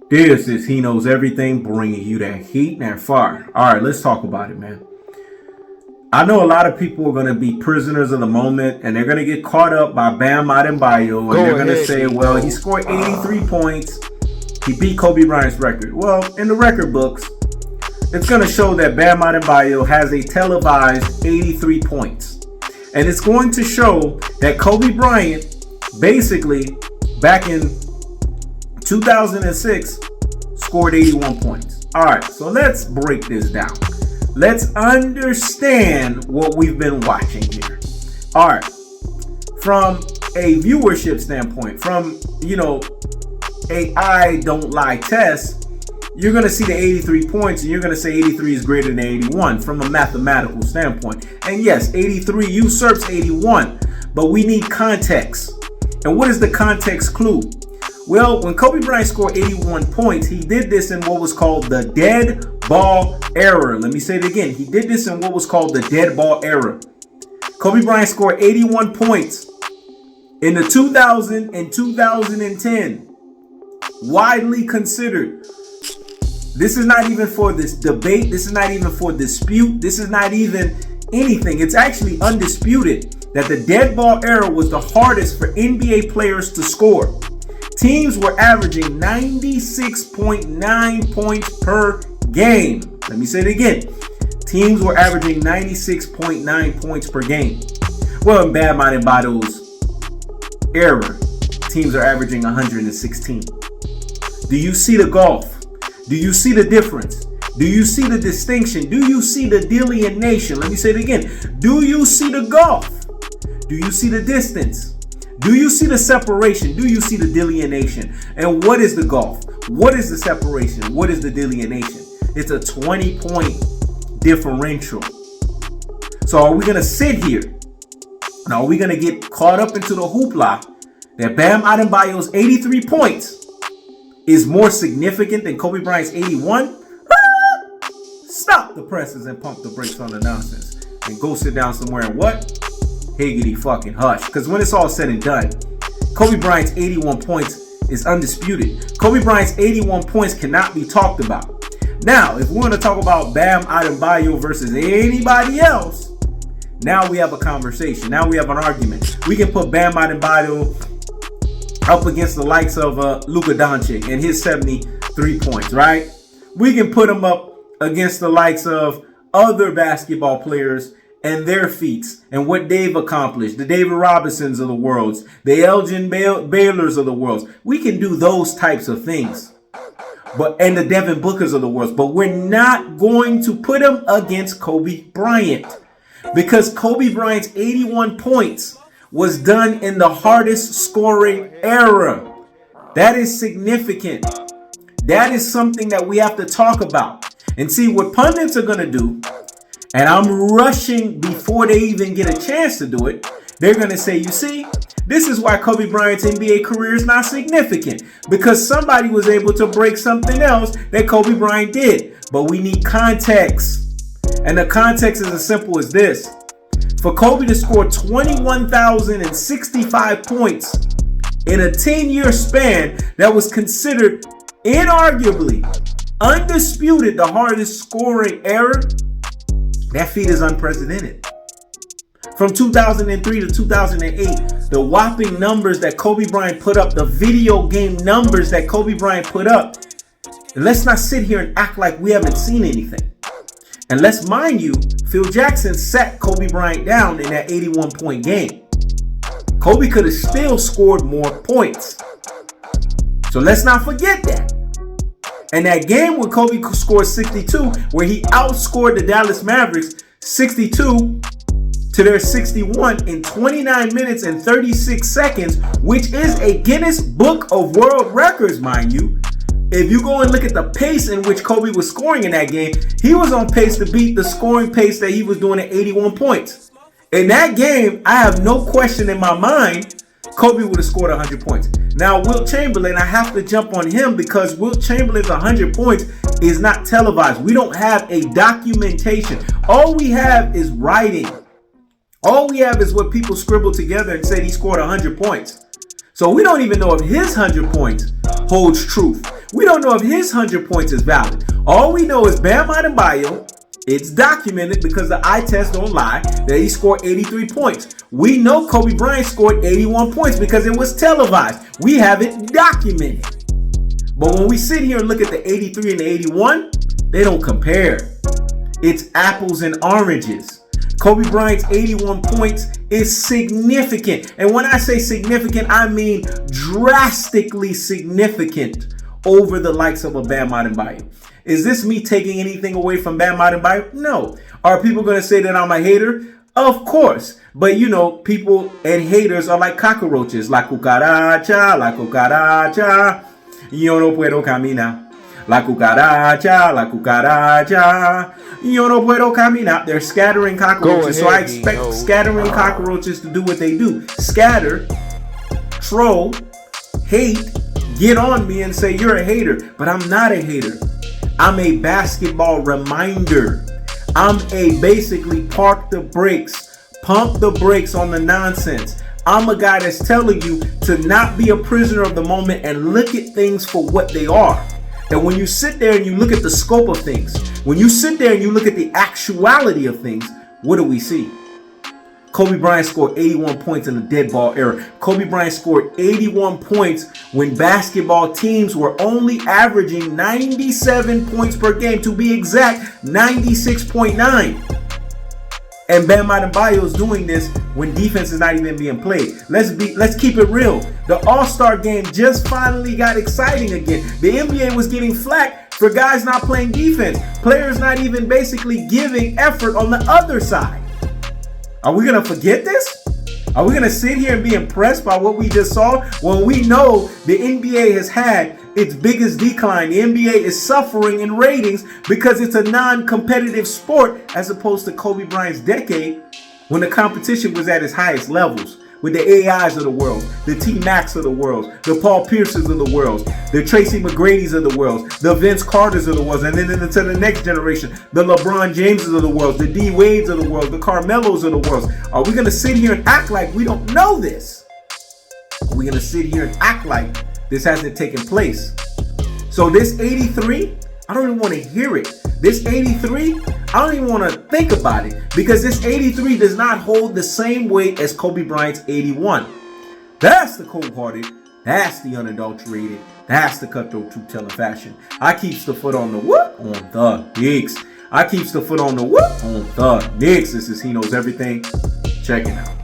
This is He Knows Everything, bringing you that heat and that fire. All right, let's talk about it, man. I know a lot of people are going to be prisoners of the moment, and they're going to get caught up by Bam Adebayo, and they're going to say, well, he scored 83 points. He beat Kobe Bryant's record. Well, in the record books, it's going to show that Bam Adebayo has a televised 83 points. And it's going to show that Kobe Bryant, basically, back in 2006, scored 81 points. All right, so let's break this down. Let's understand what we've been watching here. All right, from a viewership standpoint, from, a I don't lie test, you're going to see the 83 points and you're going to say 83 is greater than 81 from a mathematical standpoint. And yes, 83 usurps 81, but we need context. And what is the context clue? Well, when Kobe Bryant scored 81 points, he did this in what was called the dead ball era. Let me say it again. He did this in what was called the dead ball era. Kobe Bryant scored 81 points in the 2000 and 2010. Widely considered. This is not even for this debate. This is not even for dispute. This is not even anything. It's actually undisputed that the dead ball era was the hardest for NBA players to score. Teams were averaging 96.9 points per game. Let me say it again. Teams were averaging 96.9 points per game. Well, in Bam Adebayo's era, teams are averaging 116. Do you see the gulf? Do you see the difference? Do you see the distinction? Do you see the delineation? Let me say it again. Do you see the gulf? Do you see the distance? Do you see the separation? Do you see the delineation? And what is the gulf? What is the separation? What is the delineation? It's a 20-point differential. So are we going to sit here? Now, are we going to get caught up into the hoopla that Bam Adebayo's 83 points is more significant than Kobe Bryant's 81? Stop the presses and pump the brakes on the nonsense. And go sit down somewhere and what? Higgity fucking hush. Because when it's all said and done, Kobe Bryant's 81 points is undisputed. Kobe Bryant's 81 points cannot be talked about. Now, if we're going to talk about Bam Adebayo versus anybody else, now we have a conversation. Now we have an argument. We can put Bam Adebayo up against the likes of Luka Doncic and his 73 points, right? We can put him up against the likes of other basketball players and their feats and what they've accomplished. The David Robinsons of the world, the Elgin Baylors of the world. We can do those types of things. And the Devin Bookers of the world. But we're not going to put him against Kobe Bryant. Because Kobe Bryant's 81 points was done in the hardest scoring era. That is significant. That is something that we have to talk about. And see what pundits are going to do. And I'm rushing before they even get a chance to do it. They're going to say, you see, this is why Kobe Bryant's NBA career is not significant. Because somebody was able to break something else that Kobe Bryant did. But we need context. And the context is as simple as this. For Kobe to score 21,065 points in a 10-year span that was considered inarguably, undisputed, the hardest scoring era, that feat is unprecedented. From 2003 to 2008, the whopping numbers that Kobe Bryant put up, the video game numbers that Kobe Bryant put up. And let's not sit here and act like we haven't seen anything. And let's mind you, Phil Jackson sat Kobe Bryant down in that 81-point game. Kobe could have still scored more points. So let's not forget that. And that game where Kobe scored 62, where he outscored the Dallas Mavericks 62 to their 61 in 29 minutes and 36 seconds, which is a Guinness Book of World Records, mind you. If you go and look at the pace in which Kobe was scoring in that game, he was on pace to beat the scoring pace that he was doing at 81 points. In that game, I have no question in my mind, Kobe would have scored 100 points. Now, Wilt Chamberlain, I have to jump on him because Wilt Chamberlain's 100 points is not televised. We don't have a documentation. All we have is writing. All we have is what people scribbled together and said he scored 100 points. So we don't even know if his 100 points holds truth. We don't know if his 100 points is valid. All we know is Bam Adebayo, it's documented because the eye test don't lie, that he scored 83 points. We know Kobe Bryant scored 81 points because it was televised. We have it documented. But when we sit here and look at the 83 and the 81, they don't compare. It's apples and oranges. Kobe Bryant's 81 points is significant. And when I say significant, I mean drastically significant over the likes of a Bam Adebayo. Is this me taking anything away from Bam Adebayo? No. Are people going to say that I'm a hater? Of course. But you know, people and haters are like cockroaches. La cucaracha, la cucaracha. Yo no puedo caminar. La cucaracha, la cucaracha. Yo no puedo caminar. They're scattering cockroaches. So I expect scattering cockroaches to do what they do. Scatter, troll, hate, get on me and say you're a hater. But I'm not a hater. I'm a basketball reminder. I'm a basically park the brakes, pump the brakes on the nonsense. I'm a guy that's telling you to not be a prisoner of the moment and look at things for what they are. And when you sit there and you look at the scope of things, when you sit there and you look at the actuality of things, what do we see? Kobe Bryant scored 81 points in the dead ball era. Kobe Bryant scored 81 points when basketball teams were only averaging 97 points per game. To be exact, 96.9. And Bam Adebayo is doing this when defense is not even being played. Let's keep it real. The All-Star game just finally got exciting again. The NBA was getting flack for guys not playing defense. Players not even basically giving effort on the other side. Are we going to forget this? Are we going to sit here and be impressed by what we just saw when we know the NBA has had its biggest decline? The NBA is suffering in ratings because it's a non-competitive sport as opposed to Kobe Bryant's decade when the competition was at its highest levels. With the AIs of the world, the T-Macs of the world, the Paul Pierces of the world, the Tracy McGrady's of the world, the Vince Carters of the world, and then into the next generation, the LeBron Jameses of the world, the D Wades of the world, the Carmelos of the world. Are we going to sit here and act like we don't know this? Are we going to sit here and act like this hasn't taken place? So this 83, I don't even want to hear it. This 83, I don't even want to think about it because this 83 does not hold the same weight as Kobe Bryant's 81. That's the cold-hearted, that's the unadulterated, that's the cutthroat truth-telling fashion. I keeps the foot on the whoop on the Knicks. I keeps the foot on the whoop on the Knicks. This is He Knows Everything. Check it out.